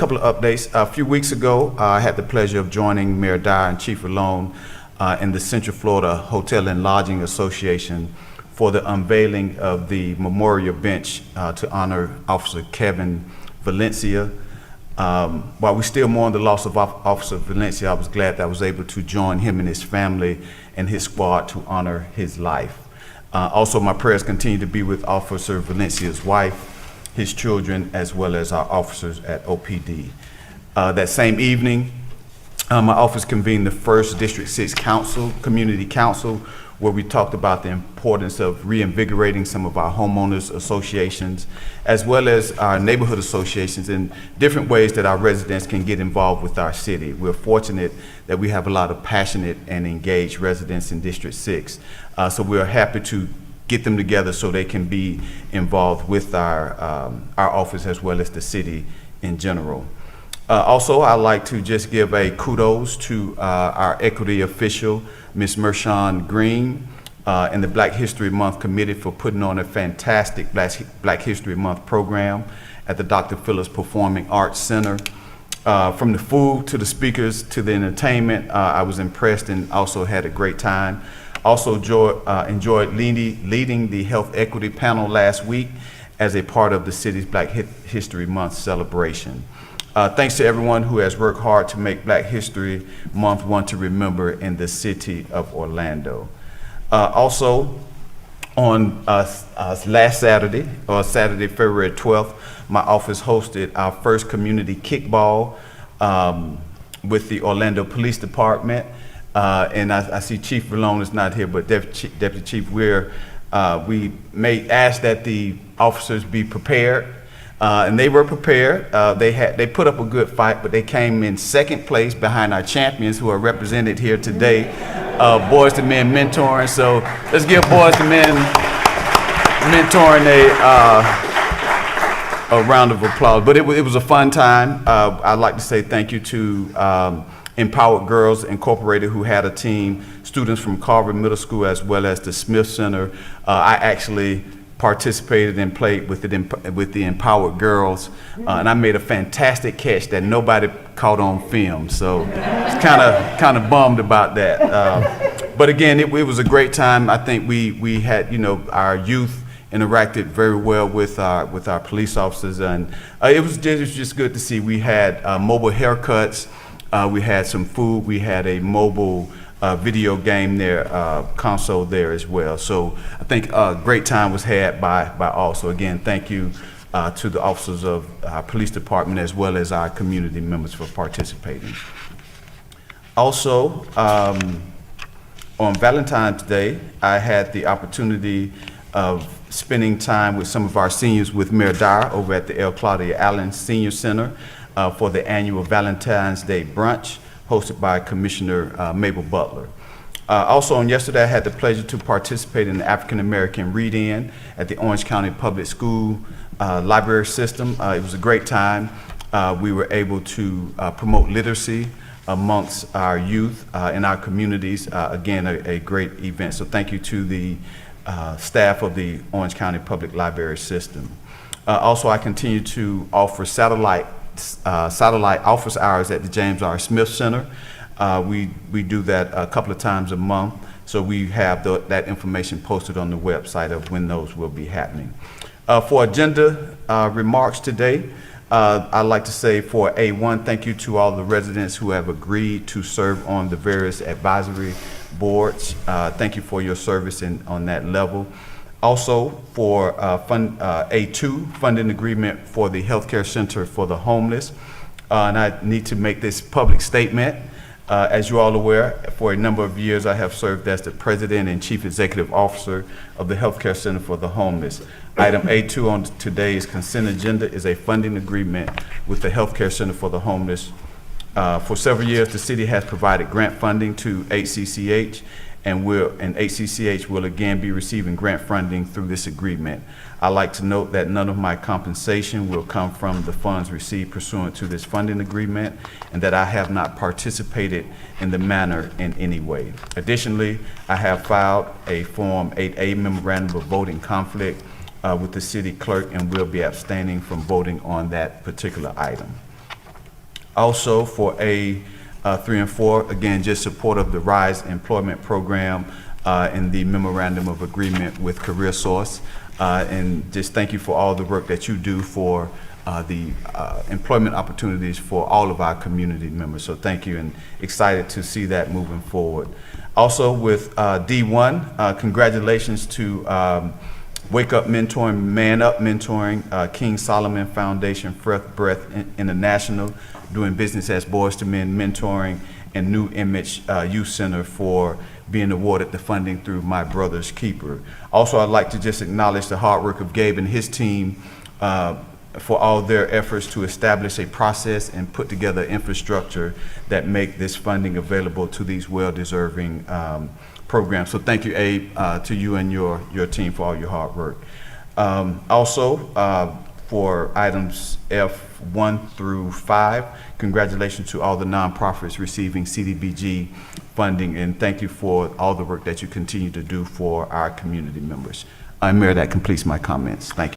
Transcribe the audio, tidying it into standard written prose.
couple of updates. A few weeks ago, I had the pleasure of joining Mayor Dyer and Chief Rallone in the Central Florida Hotel and Lodging Association for the unveiling of the memorial bench to honor Officer Kevin Valencia. While we still mourn the loss of Officer Valencia, I was glad that I was able to join him and his family and his squad to honor his life. Also, my prayers continue to be with Officer Valencia's wife, his children, as well as our officers at OPD. That same evening, my office convened the first District 6 Community Council, where we talked about the importance of reinvigorating some of our homeowners associations, as well as our neighborhood associations, and different ways that our residents can get involved with our city. We're fortunate that we have a lot of passionate and engaged residents in District 6. So we're happy to get them together so they can be involved with our office as well as the city in general. Also, I'd like to just give a kudos to our equity official, Ms. Mershon Green, and the Black History Month Committee for putting on a fantastic Black History Month program at the Dr. Phillips Performing Arts Center. From the food to the speakers to the entertainment, I was impressed and also had a great time. Also enjoyed leading the Health Equity Panel last week as a part of the city's Black History Month celebration. Thanks to everyone who has worked hard to make Black History Month one to remember in the city of Orlando. Also, on last Saturday, or Saturday, February 12th, my office hosted our first community kickball with the Orlando Police Department. And I see Chief Rallone is not here, but Deputy Chief, we may ask that the officers be prepared. And they were prepared. They put up a good fight, but they came in second place behind our champions who are represented here today, Boys to Men Mentoring. So let's give Boys to Men Mentoring a round of applause. But it was a fun time. I'd like to say thank you to Empowered Girls Incorporated, who had a team, students from Carver Middle School as well as the Smith Center. I actually participated and played with the Empowered Girls, and I made a fantastic catch that nobody caught on film. So it's kind of bummed about that. But again, it was a great time. I think we had, our youth interacted very well with our police officers, and it was just good to see. We had mobile haircuts, we had some food, we had a mobile video game there, console there as well. So I think a great time was had by all. So again, thank you to the officers of our police department as well as our community members for participating. Also, on Valentine's Day, I had the opportunity of spending time with some of our seniors with Mayor Dyer over at the L. Claudia Allen Senior Center for the annual Valentine's Day brunch, hosted by Commissioner Mabel Butler. Also on yesterday, I had the pleasure to participate in the African American Read-In at the Orange County Public School library system. It was a great time. We were able to promote literacy amongst our youth in our communities. Again, a great event. So thank you to the staff of the Orange County Public Library System. Also, I continue to offer satellite office hours at the James R. Smith Center. We do that a couple of times a month, so we have that information posted on the website of when those will be happening. For agenda remarks today, I'd like to say for A1, thank you to all the residents who have agreed to serve on the various advisory boards. Thank you for your service on that level. Also, for A2, funding agreement for the Healthcare Center for the Homeless. And I need to make this public statement. As you're all aware, for a number of years, I have served as the President and Chief Executive Officer of the Healthcare Center for the Homeless. Item A2 on today's consent agenda is a funding agreement with the Healthcare Center for the Homeless. For several years, the city has provided grant funding to HCCH, and HCCH will again be receiving grant funding through this agreement. I'd like to note that none of my compensation will come from the funds received pursuant to this funding agreement, and that I have not participated in the matter in any way. Additionally, I have filed a Form 8A memorandum of voting conflict with the city clerk, and will be abstaining from voting on that particular item. Also for A 3 and 4, again, just support of the RISE employment program and the memorandum of agreement with CareerSource. And just thank you for all the work that you do for the employment opportunities for all of our community members. So thank you, and excited to see that moving forward. Also with D1, congratulations to Wake Up Mentoring, Man Up Mentoring, King Solomon Foundation, Breath International, doing business as Boys to Men Mentoring, and New Image Youth Center for being awarded the funding through My Brother's Keeper. Also, I'd like to just acknowledge the hard work of Gabe and his team for all their efforts to establish a process and put together infrastructure that make this funding available to these well-deserving programs. So thank you, Abe, to you and your team for all your hard work. Also, for items F1 through 5, congratulations to all the nonprofits receiving CDBG funding, and thank you for all the work that you continue to do for our community members. Mayor, that completes my comments. Thank you.